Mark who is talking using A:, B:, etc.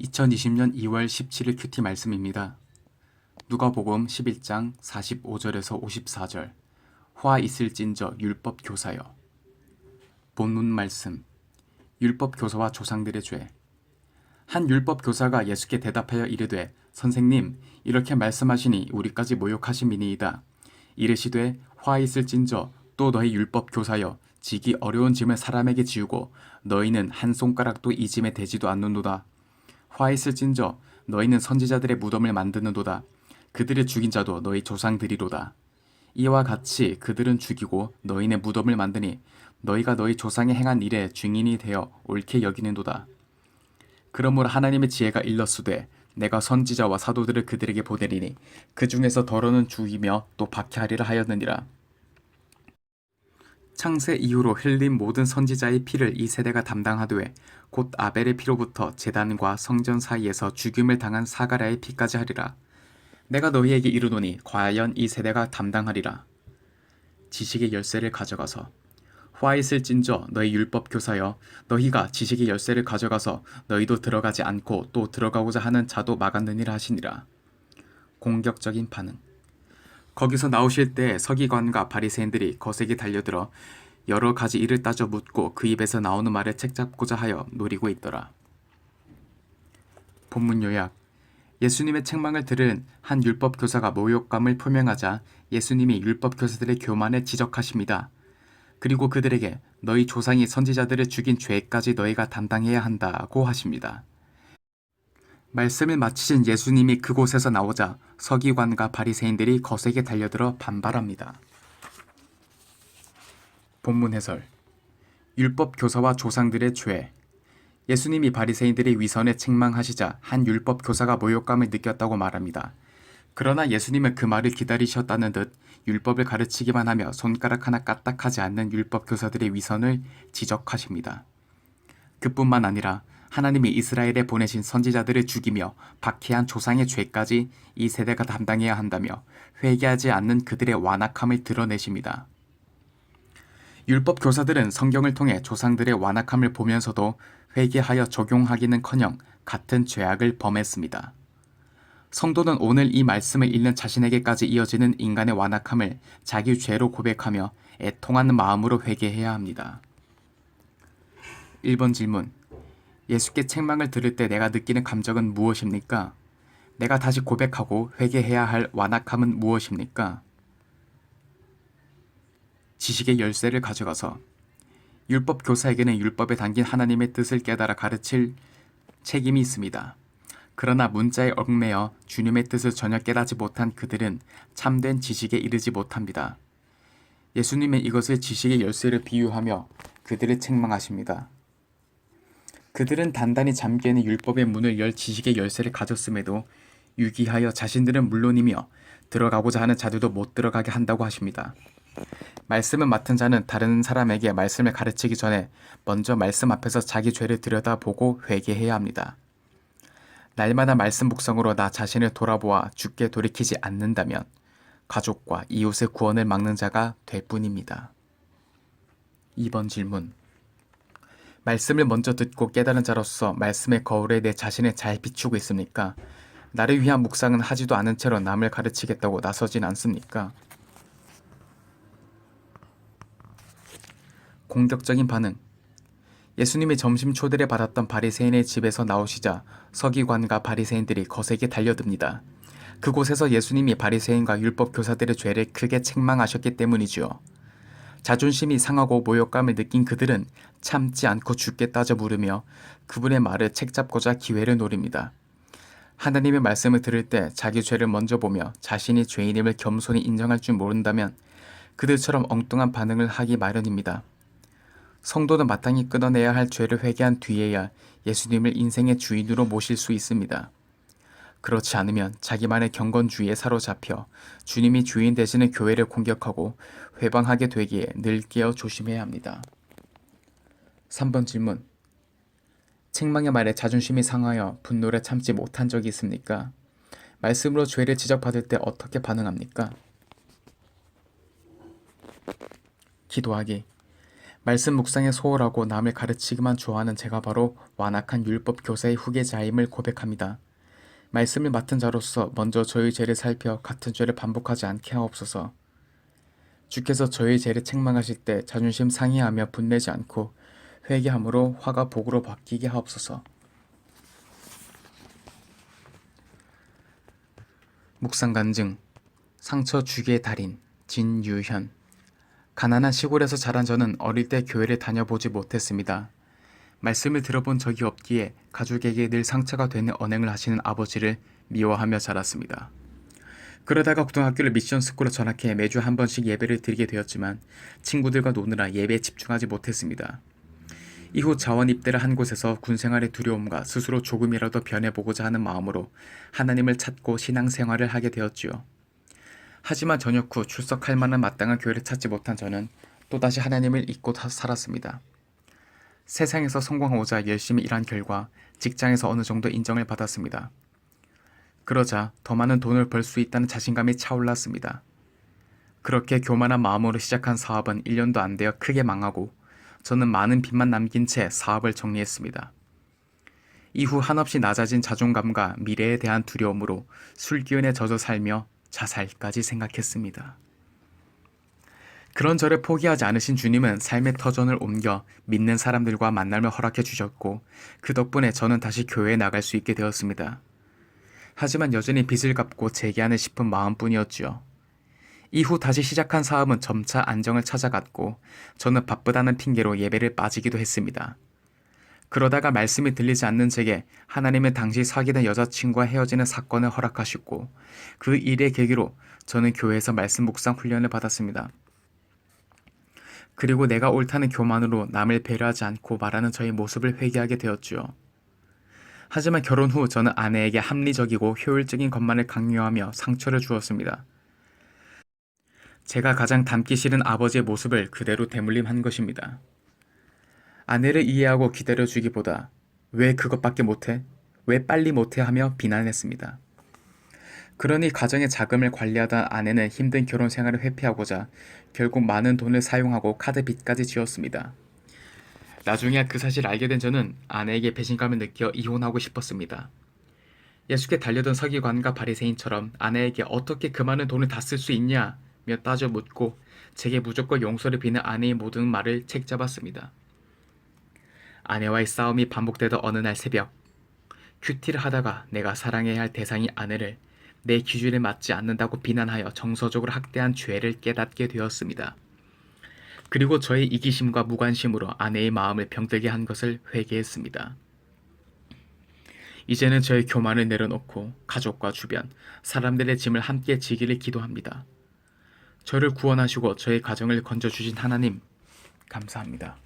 A: 2020년 2월 17일 큐티 말씀입니다. 누가복음 11장 45절에서 54절. 화 있을진저 율법 교사여. 본문 말씀. 율법 교사와 조상들의 죄. 한 율법 교사가 예수께 대답하여 이르되, 선생님, 이렇게 말씀하시니 우리까지 모욕하심이니이다. 이르시되, 화 있을진저 또 너희 율법 교사여, 지기 어려운 짐을 사람에게 지우고 너희는 한 손가락도 이 짐에 대지도 않는도다. 화 있을진저 너희는 선지자들의 무덤을 만드는도다. 그들을 죽인 자도 너희 조상들이로다. 이와 같이 그들은 죽이고 너희는 무덤을 만드니 너희가 너희 조상이 행한 일에 증인이 되어 옳게 여기는도다. 그러므로 하나님의 지혜가 일렀으되 내가 선지자와 사도들을 그들에게 보내리니 그 중에서 더러는 죽이며 또 박해하리라 하였느니라. 창세 이후로 흘린 모든 선지자의 피를 이 세대가 담당하되 곧 아벨의 피로부터 제단과 성전 사이에서 죽임을 당한 사가랴의 피까지 하리라. 내가 너희에게 이르노니 과연 이 세대가 담당하리라. 지식의 열쇠를 가져가서 화 있을진저 너희 율법 교사여, 너희가 지식의 열쇠를 가져가서 너희도 들어가지 않고 또 들어가고자 하는 자도 막았느니라 하시니라. 공격적인 반응. 거기서 나오실 때 서기관과 바리새인들이 거세게 달려들어 여러 가지 일을 따져 묻고 그 입에서 나오는 말을 책잡고자 하여 노리고 있더라. 본문 요약. 예수님의 책망을 들은 한 율법 교사가 모욕감을 표명하자 예수님이 율법 교사들의 교만을 지적하십니다. 그리고 그들에게 너희 조상이 선지자들을 죽인 죄까지 너희가 담당해야 한다고 하십니다. 말씀을 마치신 예수님이 그곳에서 나오자 서기관과 바리새인들이 거세게 달려들어 반발합니다. 본문 해설. 율법 교사와 조상들의 죄. 예수님이 바리새인들의 위선에 책망하시자 한 율법 교사가 모욕감을 느꼈다고 말합니다. 그러나 예수님은 그 말을 기다리셨다는 듯 율법을 가르치기만 하며 손가락 하나 까딱하지 않는 율법 교사들의 위선을 지적하십니다. 그뿐만 아니라 하나님이 이스라엘에 보내신 선지자들을 죽이며 박해한 조상의 죄까지 이 세대가 담당해야 한다며 회개하지 않는 그들의 완악함을 드러내십니다. 율법 교사들은 성경을 통해 조상들의 완악함을 보면서도 회개하여 적용하기는커녕 같은 죄악을 범했습니다. 성도는 오늘 이 말씀을 읽는 자신에게까지 이어지는 인간의 완악함을 자기 죄로 고백하며 애통하는 마음으로 회개해야 합니다. 1번 질문. 예수께 책망을 들을 때 내가 느끼는 감정은 무엇입니까? 내가 다시 고백하고 회개해야 할 완악함은 무엇입니까? 지식의 열쇠를 가져가서 율법 교사에게는 율법에 담긴 하나님의 뜻을 깨달아 가르칠 책임이 있습니다. 그러나 문자에 얽매여 주님의 뜻을 전혀 깨닫지 못한 그들은 참된 지식에 이르지 못합니다. 예수님은 이것을 지식의 열쇠를 비유하며 그들을 책망하십니다. 그들은 단단히 잠겨있는 율법의 문을 열 지식의 열쇠를 가졌음에도 유기하여 자신들은 물론이며 들어가고자 하는 자들도 못 들어가게 한다고 하십니다. 말씀을 맡은 자는 다른 사람에게 말씀을 가르치기 전에 먼저 말씀 앞에서 자기 죄를 들여다보고 회개해야 합니다. 날마다 말씀 묵상으로 나 자신을 돌아보아 주께 돌이키지 않는다면 가족과 이웃의 구원을 막는 자가 될 뿐입니다. 2번 질문. 말씀을 먼저 듣고 깨달은 자로서 말씀의 거울에 내 자신을 잘 비추고 있습니까? 나를 위한 묵상은 하지도 않은 채로 남을 가르치겠다고 나서진 않습니까? 공격적인 반응. 예수님이 점심 초대를 받았던 바리새인의 집에서 나오시자 서기관과 바리새인들이 거세게 달려듭니다. 그곳에서 예수님이 바리새인과 율법 교사들의 죄를 크게 책망하셨기 때문이지요. 자존심이 상하고 모욕감을 느낀 그들은 참지 않고 주께 따져 물으며 그분의 말을 책잡고자 기회를 노립니다. 하나님의 말씀을 들을 때 자기 죄를 먼저 보며 자신이 죄인임을 겸손히 인정할 줄 모른다면 그들처럼 엉뚱한 반응을 하기 마련입니다. 성도는 마땅히 끊어내야 할 죄를 회개한 뒤에야 예수님을 인생의 주인으로 모실 수 있습니다. 그렇지 않으면 자기만의 경건주의에 사로잡혀 주님이 주인 되시는 교회를 공격하고 회방하게 되기에 늘 깨어 조심해야 합니다. 3번 질문. 책망의 말에 자존심이 상하여 분노를 참지 못한 적이 있습니까? 말씀으로 죄를 지적받을 때 어떻게 반응합니까? 기도하기. 말씀 묵상에 소홀하고 남을 가르치기만 좋아하는 제가 바로 완악한 율법 교사의 후계자임을 고백합니다. 말씀을 맡은 자로서 먼저 저희 죄를 살펴 같은 죄를 반복하지 않게 하옵소서. 주께서 저희 죄를 책망하실 때 자존심 상해하며 분내지 않고 회개함으로 화가 복으로 바뀌게 하옵소서. 묵상 간증. 상처 주기의 달인 진유현. 가난한 시골에서 자란 저는 어릴 때 교회를 다녀보지 못했습니다. 말씀을 들어본 적이 없기에 가족에게 늘 상처가 되는 언행을 하시는 아버지를 미워하며 자랐습니다. 그러다가 고등학교를 미션스쿨로 전학해 매주 한 번씩 예배를 드리게 되었지만 친구들과 노느라 예배에 집중하지 못했습니다. 이후 자원 입대를 한 곳에서 군생활의 두려움과 스스로 조금이라도 변해보고자 하는 마음으로 하나님을 찾고 신앙생활을 하게 되었지요. 하지만 전역 후 출석할 만한 마땅한 교회를 찾지 못한 저는 또다시 하나님을 잊고 살았습니다. 세상에서 성공하고자 열심히 일한 결과 직장에서 어느 정도 인정을 받았습니다. 그러자 더 많은 돈을 벌 수 있다는 자신감이 차올랐습니다. 그렇게 교만한 마음으로 시작한 사업은 1년도 안 되어 크게 망하고 저는 많은 빚만 남긴 채 사업을 정리했습니다. 이후 한없이 낮아진 자존감과 미래에 대한 두려움으로 술 기운에 젖어 살며 자살까지 생각했습니다. 그런 저를 포기하지 않으신 주님은 삶의 터전을 옮겨 믿는 사람들과 만남을 허락해 주셨고 그 덕분에 저는 다시 교회에 나갈 수 있게 되었습니다. 하지만 여전히 빚을 갚고 재기하는 싶은 마음뿐이었지요. 이후 다시 시작한 사업은 점차 안정을 찾아갔고 저는 바쁘다는 핑계로 예배를 빠지기도 했습니다. 그러다가 말씀이 들리지 않는 제게 하나님은 당시 사귀던 여자친구와 헤어지는 사건을 허락하셨고 그 일의 계기로 저는 교회에서 말씀 묵상 훈련을 받았습니다. 그리고 내가 옳다는 교만으로 남을 배려하지 않고 말하는 저의 모습을 회개하게 되었지요. 하지만 결혼 후 저는 아내에게 합리적이고 효율적인 것만을 강요하며 상처를 주었습니다. 제가 가장 닮기 싫은 아버지의 모습을 그대로 대물림한 것입니다. 아내를 이해하고 기다려주기보다 왜 그것밖에 못해? 왜 빨리 못해? 하며 비난했습니다. 그러니 가정의 자금을 관리하던 아내는 힘든 결혼 생활을 회피하고자 결국 많은 돈을 사용하고 카드 빚까지 지었습니다. 나중에 그 사실을 알게 된 저는 아내에게 배신감을 느껴 이혼하고 싶었습니다. 예수께 달려든 서기관과 바리새인처럼 아내에게 어떻게 그 많은 돈을 다 쓸 수 있냐며 따져 묻고 제게 무조건 용서를 비는 아내의 모든 말을 책잡았습니다. 아내와의 싸움이 반복되던 어느 날 새벽, 큐티를 하다가 내가 사랑해야 할 대상이 아내를 내 기준에 맞지 않는다고 비난하여 정서적으로 학대한 죄를 깨닫게 되었습니다. 그리고 저의 이기심과 무관심으로 아내의 마음을 병들게 한 것을 회개했습니다. 이제는 저의 교만을 내려놓고 가족과 주변, 사람들의 짐을 함께 지기를 기도합니다. 저를 구원하시고 저의 가정을 건져주신 하나님, 감사합니다.